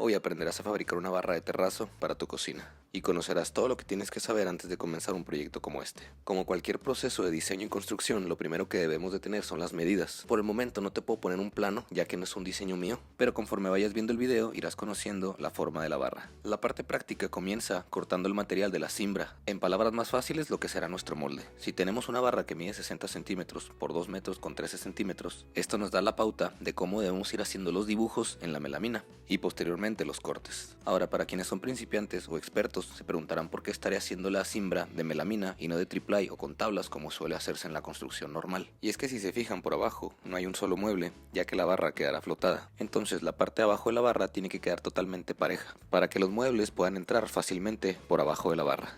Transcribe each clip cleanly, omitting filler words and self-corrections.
hoy aprenderás a fabricar una barra de terrazo para tu cocina y conocerás todo lo que tienes que saber antes de comenzar un proyecto como este. Como cualquier proceso de diseño y construcción, lo primero que debemos de tener son las medidas. Por el momento no te puedo poner un plano ya que no es un diseño mío, pero conforme vayas viendo el video irás conociendo la forma de la barra. La parte práctica comienza cortando el material de la cimbra. En palabras más fáciles, lo que será nuestro molde. Si tenemos una barra que mide 60 centímetros por 2 metros con 13 centímetros, esto nos da la pauta de cómo debemos ir haciendo los dibujos en la melamina y posteriormente los cortes. Ahora, para quienes son principiantes o expertos se preguntarán por qué estaré haciendo la cimbra de melamina y no de triplay o con tablas como suele hacerse en la construcción normal. Y es que si se fijan por abajo no hay un solo mueble, ya que la barra quedará flotada. Entonces la parte de abajo de la barra tiene que quedar totalmente pareja para que los muebles puedan entrar fácilmente por abajo de la barra.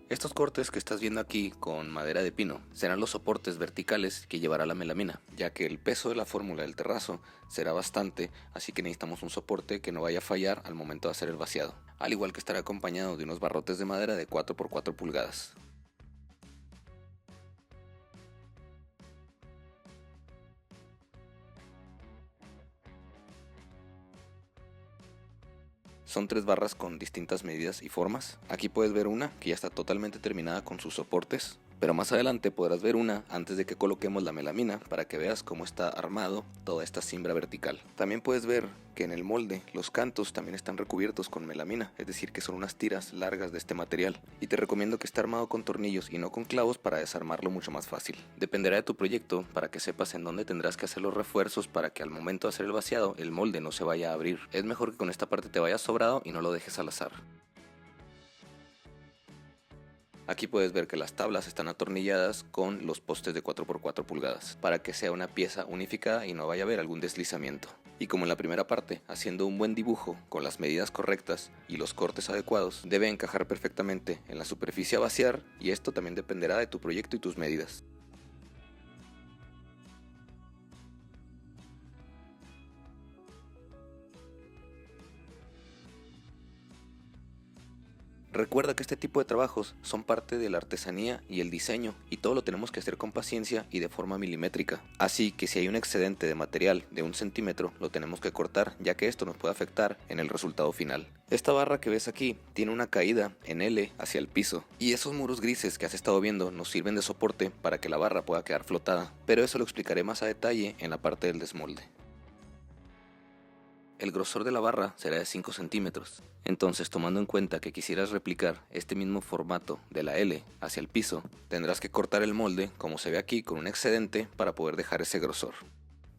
Estos cortes que estás viendo aquí con madera de pino serán los soportes verticales que llevará la melamina, ya que el peso de la fórmula del terrazo será bastante, así que necesitamos un soporte que no vaya a fallar al momento de hacer el vaciado, al igual que estará acompañado de unos barrotes de madera de 4 por 4 pulgadas. Son 3 barras con distintas medidas y formas. Aquí puedes ver una que ya está totalmente terminada con sus soportes, pero más adelante podrás ver una antes de que coloquemos la melamina para que veas cómo está armado toda esta cimbra vertical. También puedes ver que en el molde los cantos también están recubiertos con melamina, es decir que son unas tiras largas de este material, y te recomiendo que esté armado con tornillos y no con clavos para desarmarlo mucho más fácil. Dependerá de tu proyecto para que sepas en dónde tendrás que hacer los refuerzos para que al momento de hacer el vaciado el molde no se vaya a abrir. Es mejor que con esta parte te vayas sobrado y no lo dejes al azar. Aquí puedes ver que las tablas están atornilladas con los postes de 4 por 4 pulgadas para que sea una pieza unificada y no vaya a haber algún deslizamiento. Y como en la primera parte, haciendo un buen dibujo con las medidas correctas y los cortes adecuados, debe encajar perfectamente en la superficie a vaciar, y esto también dependerá de tu proyecto y tus medidas. Recuerda que este tipo de trabajos son parte de la artesanía y el diseño, y todo lo tenemos que hacer con paciencia y de forma milimétrica. Así que si hay un excedente de material de 1 centímetro, lo tenemos que cortar, ya que esto nos puede afectar en el resultado final. Esta barra que ves aquí tiene una caída en L hacia el piso, y esos muros grises que has estado viendo nos sirven de soporte para que la barra pueda quedar flotada, pero eso lo explicaré más a detalle en la parte del desmolde. El grosor de la barra será de 5 centímetros. Entonces, tomando en cuenta que quisieras replicar este mismo formato de la L hacia el piso, tendrás que cortar el molde, como se ve aquí, con un excedente para poder dejar ese grosor.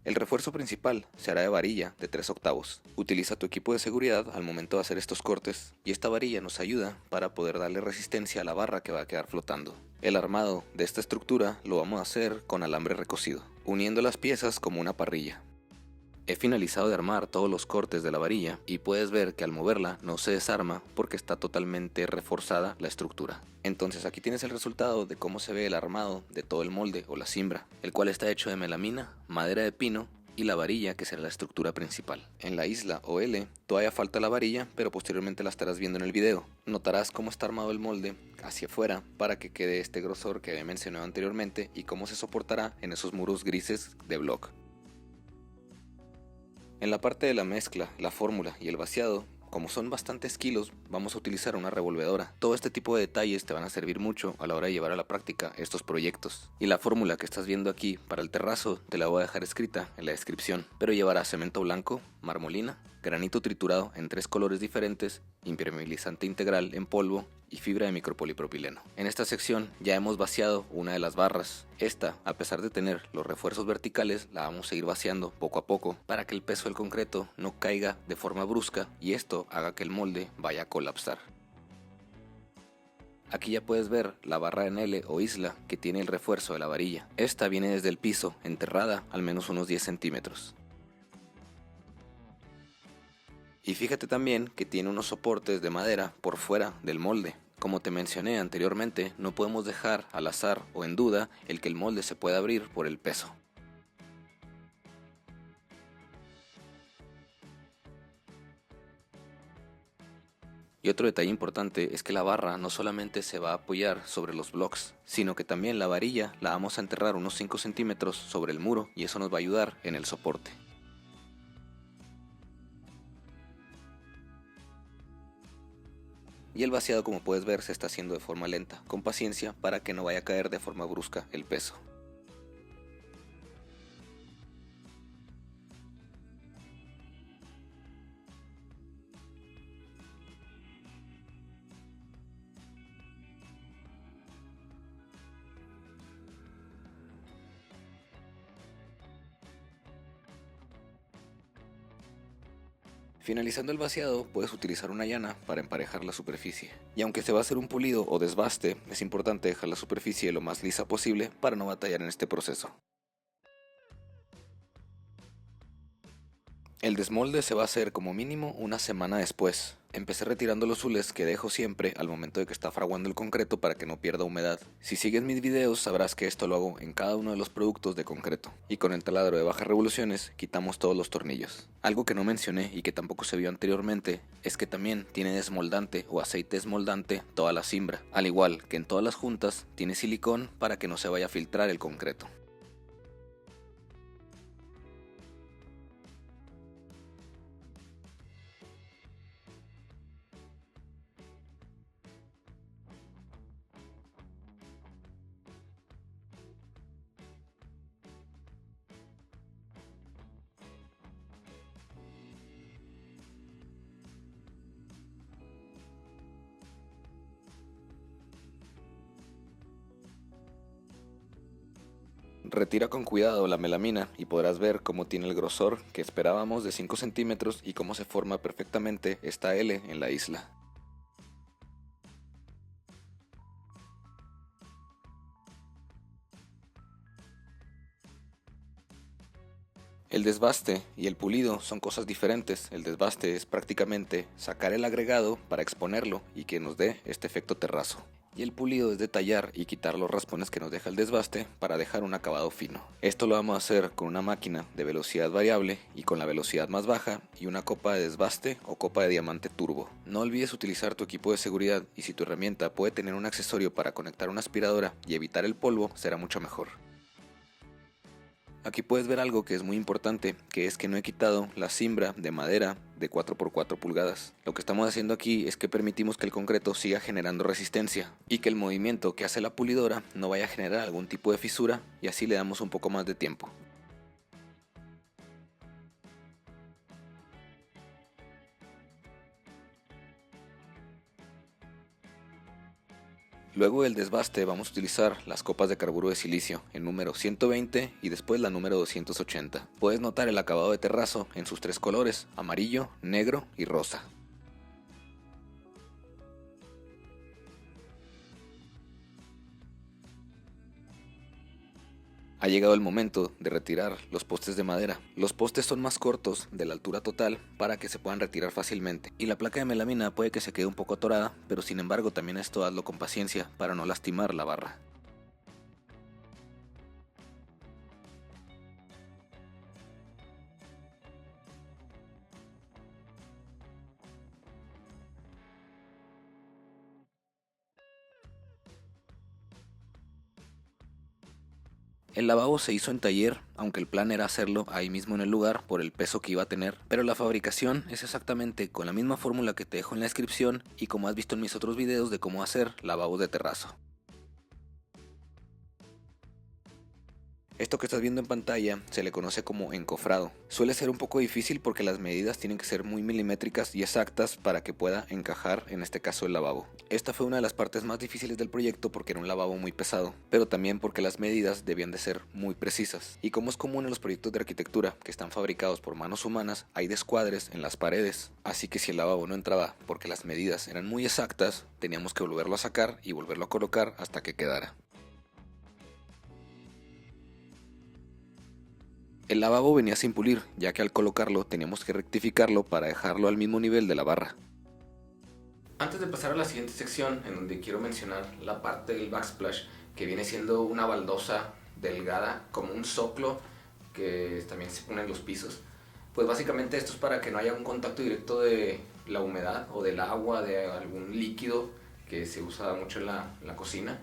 El refuerzo principal se hará de varilla de 3 octavos. Utiliza tu equipo de seguridad al momento de hacer estos cortes, y esta varilla nos ayuda para poder darle resistencia a la barra que va a quedar flotando. El armado de esta estructura lo vamos a hacer con alambre recocido, uniendo las piezas como una parrilla. He finalizado de armar todos los cortes de la varilla y puedes ver que al moverla no se desarma porque está totalmente reforzada la estructura. Entonces aquí tienes el resultado de cómo se ve el armado de todo el molde o la cimbra, el cual está hecho de melamina, madera de pino y la varilla, que será la estructura principal. En la isla o L todavía falta la varilla, pero posteriormente la estarás viendo en el video. Notarás cómo está armado el molde hacia afuera para que quede este grosor que había mencionado anteriormente y cómo se soportará en esos muros grises de block. En la parte de la mezcla, la fórmula y el vaciado, como son bastantes kilos, vamos a utilizar una revolvedora. Todo este tipo de detalles te van a servir mucho a la hora de llevar a la práctica estos proyectos. Y la fórmula que estás viendo aquí para el terrazo te la voy a dejar escrita en la descripción. Pero llevará cemento blanco, marmolina, granito triturado en 3 colores diferentes, impermeabilizante integral en polvo y fibra de micropolipropileno. En esta sección ya hemos vaciado una de las barras. Esta, a pesar de tener los refuerzos verticales, la vamos a ir vaciando poco a poco para que el peso del concreto no caiga de forma brusca y esto haga que el molde vaya a colapsar. Aquí ya puedes ver la barra en L o isla que tiene el refuerzo de la varilla. Esta viene desde el piso, enterrada al menos unos 10 centímetros. Y fíjate también que tiene unos soportes de madera por fuera del molde. Como te mencioné anteriormente, no podemos dejar al azar o en duda el que el molde se pueda abrir por el peso. Y otro detalle importante es que la barra no solamente se va a apoyar sobre los blocks, sino que también la varilla la vamos a enterrar unos 5 centímetros sobre el muro y eso nos va a ayudar en el soporte. Y el vaciado, como puedes ver, se está haciendo de forma lenta, con paciencia para que no vaya a caer de forma brusca el peso. Finalizando el vaciado, puedes utilizar una llana para emparejar la superficie. Y aunque se va a hacer un pulido o desbaste, es importante dejar la superficie lo más lisa posible para no batallar en este proceso. El desmolde se va a hacer como mínimo una semana después. Empecé retirando los zules que dejo siempre al momento de que está fraguando el concreto para que no pierda humedad. Si sigues mis videos sabrás que esto lo hago en cada uno de los productos de concreto. Y con el taladro de bajas revoluciones quitamos todos los tornillos. Algo que no mencioné y que tampoco se vio anteriormente es que también tiene desmoldante o aceite desmoldante toda la cimbra. Al igual que en todas las juntas tiene silicón para que no se vaya a filtrar el concreto. Retira con cuidado la melamina y podrás ver cómo tiene el grosor que esperábamos de 5 centímetros y cómo se forma perfectamente esta L en la isla. El desbaste y el pulido son cosas diferentes. El desbaste es prácticamente sacar el agregado para exponerlo y que nos dé este efecto terrazo. Y el pulido es detallar y quitar los raspones que nos deja el desbaste para dejar un acabado fino. Esto lo vamos a hacer con una máquina de velocidad variable y con la velocidad más baja y una copa de desbaste o copa de diamante turbo. No olvides utilizar tu equipo de seguridad y si tu herramienta puede tener un accesorio para conectar una aspiradora y evitar el polvo, será mucho mejor. Aquí puedes ver algo que es muy importante, que es que no he quitado la cimbra de madera de 4x4 pulgadas. Lo que estamos haciendo aquí es que permitimos que el concreto siga generando resistencia y que el movimiento que hace la pulidora no vaya a generar algún tipo de fisura y así le damos un poco más de tiempo. Luego del desbaste vamos a utilizar las copas de carburo de silicio en número 120 y después la número 280. Puedes notar el acabado de terrazo en sus tres colores, amarillo, negro y rosa. Ha llegado el momento de retirar los postes de madera. Los postes son más cortos de la altura total para que se puedan retirar fácilmente. Y la placa de melamina puede que se quede un poco atorada, pero sin embargo también esto hazlo con paciencia para no lastimar la barra. El lavabo se hizo en taller, aunque el plan era hacerlo ahí mismo en el lugar por el peso que iba a tener, pero la fabricación es exactamente con la misma fórmula que te dejo en la descripción y como has visto en mis otros videos de cómo hacer lavabos de terrazo. Esto que estás viendo en pantalla se le conoce como encofrado. Suele ser un poco difícil porque las medidas tienen que ser muy milimétricas y exactas para que pueda encajar en este caso el lavabo. Esta fue una de las partes más difíciles del proyecto porque era un lavabo muy pesado, pero también porque las medidas debían de ser muy precisas. Y como es común en los proyectos de arquitectura que están fabricados por manos humanas, hay descuadres en las paredes, así que si el lavabo no entraba porque las medidas eran muy exactas, teníamos que volverlo a sacar y volverlo a colocar hasta que quedara. El lavabo venía sin pulir, ya que al colocarlo teníamos que rectificarlo para dejarlo al mismo nivel de la barra. Antes de pasar a la siguiente sección, en donde quiero mencionar la parte del backsplash, que viene siendo una baldosa delgada, como un zoclo que también se pone en los pisos. Pues básicamente esto es para que no haya un contacto directo de la humedad o del agua, de algún líquido que se usa mucho en la cocina,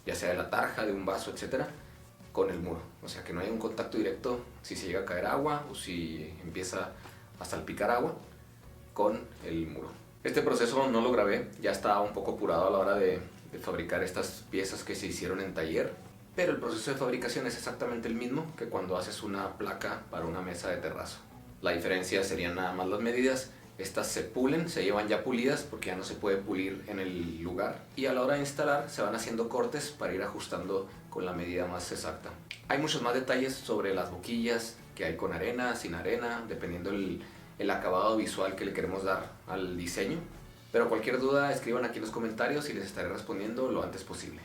ya sea de la tarja, de un vaso, etcétera, con el muro. O sea, que no haya un contacto directo si se llega a caer agua o si empieza a salpicar agua con el muro. Este proceso no lo grabé, ya estaba un poco apurado a la hora de fabricar estas piezas que se hicieron en taller, pero el proceso de fabricación es exactamente el mismo que cuando haces una placa para una mesa de terrazo. La diferencia serían nada más las medidas. Estas se pulen, se llevan ya pulidas porque ya no se puede pulir en el lugar, y a la hora de instalar se van haciendo cortes para ir ajustando con la medida más exacta. Hay muchos más detalles sobre las boquillas que hay con arena, sin arena, dependiendo el acabado visual que le queremos dar al diseño, pero cualquier duda escriban aquí en los comentarios y les estaré respondiendo lo antes posible.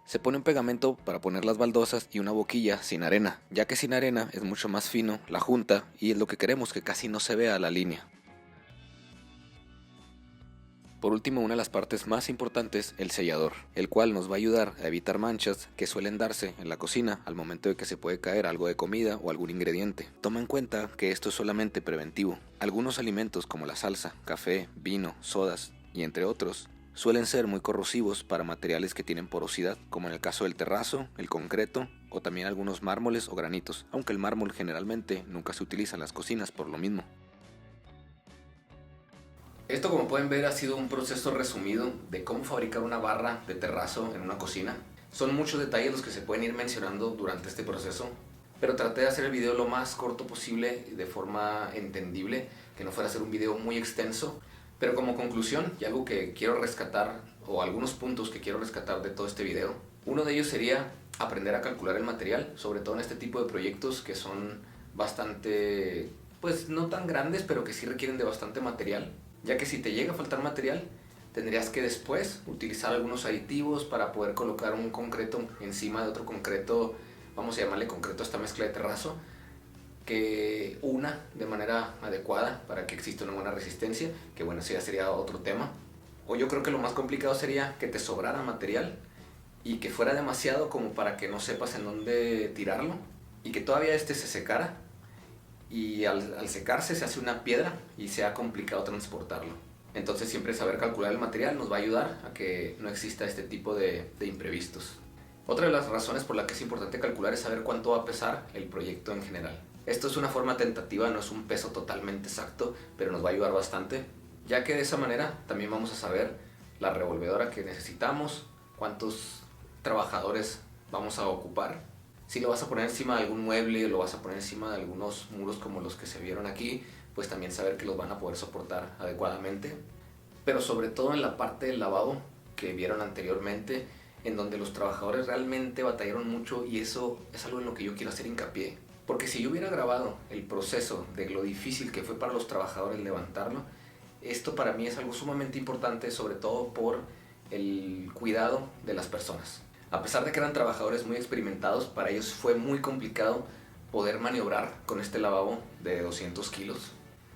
Se pone un pegamento para poner las baldosas y una boquilla sin arena, ya que sin arena es mucho más fino la junta y es lo que queremos, que casi no se vea la línea. Por último, una de las partes más importantes, el sellador, el cual nos va a ayudar a evitar manchas que suelen darse en la cocina al momento de que se puede caer algo de comida o algún ingrediente. Toma en cuenta que esto es solamente preventivo. Algunos alimentos como la salsa, café, vino, sodas y entre otros suelen ser muy corrosivos para materiales que tienen porosidad, como en el caso del terrazo, el concreto o también algunos mármoles o granitos, aunque el mármol generalmente nunca se utiliza en las cocinas por lo mismo. Esto, como pueden ver, ha sido un proceso resumido de cómo fabricar una barra de terrazo en una cocina. Son muchos detalles los que se pueden ir mencionando durante este proceso, pero traté de hacer el video lo más corto posible de forma entendible, que no fuera a ser un video muy extenso. Pero como conclusión, y algo que quiero rescatar, o algunos puntos que quiero rescatar de todo este video, uno de ellos sería aprender a calcular el material, sobre todo en este tipo de proyectos que son bastante, pues no tan grandes, pero que sí requieren de bastante material, ya que si te llega a faltar material, tendrías que después utilizar algunos aditivos para poder colocar un concreto encima de otro concreto, vamos a llamarle concreto a esta mezcla de terrazo, que una de manera adecuada para que exista una buena resistencia, que bueno, eso ya sería otro tema. O yo creo que lo más complicado sería que te sobrara material y que fuera demasiado como para que no sepas en dónde tirarlo, y que todavía este se secara, y al secarse se hace una piedra y sea complicado transportarlo. Entonces siempre saber calcular el material nos va a ayudar a que no exista este tipo de imprevistos. Otra de las razones por la que es importante calcular es saber cuánto va a pesar el proyecto en general. Esto es una forma tentativa, no es un peso totalmente exacto, pero nos va a ayudar bastante, ya que de esa manera también vamos a saber la revolvedora que necesitamos, cuántos trabajadores vamos a ocupar. Si lo vas a poner encima de algún mueble o lo vas a poner encima de algunos muros como los que se vieron aquí, pues también saber que los van a poder soportar adecuadamente. Pero sobre todo en la parte del lavado que vieron anteriormente, en donde los trabajadores realmente batallaron mucho, y eso es algo en lo que yo quiero hacer hincapié. Porque si yo hubiera grabado el proceso de lo difícil que fue para los trabajadores levantarlo, esto para mí es algo sumamente importante, sobre todo por el cuidado de las personas. A pesar de que eran trabajadores muy experimentados, para ellos fue muy complicado poder maniobrar con este lavabo de 200 kilos.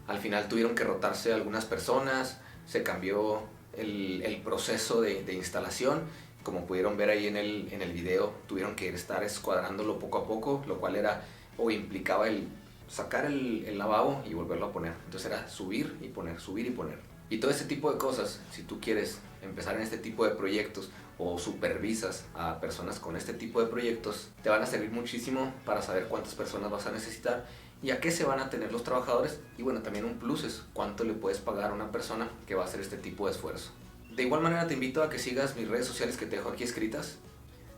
Al final tuvieron que rotarse algunas personas, se cambió el proceso de instalación. Como pudieron ver ahí en el video, tuvieron que estar escuadrándolo poco a poco, lo cual era o implicaba el sacar el lavabo y volverlo a poner. Entonces era subir y poner, subir y poner. Y todo ese tipo de cosas, si tú quieres empezar en este tipo de proyectos o supervisas a personas con este tipo de proyectos, te van a servir muchísimo para saber cuántas personas vas a necesitar y a qué se van a tener los trabajadores. Y bueno, también un plus es cuánto le puedes pagar a una persona que va a hacer este tipo de esfuerzo. De igual manera te invito a que sigas mis redes sociales que te dejo aquí escritas.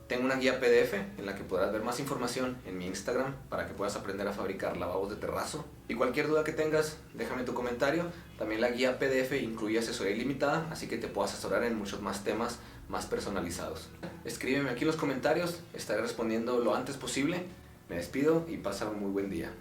Tengo una guía PDF en la que podrás ver más información en mi Instagram para que puedas aprender a fabricar lavabos de terrazo. Y cualquier duda que tengas, déjame tu comentario. También la guía PDF incluye asesoría ilimitada, así que te puedo asesorar en muchos más temas más personalizados. Escríbeme aquí en los comentarios, estaré respondiendo lo antes posible. Me despido y pasa un muy buen día.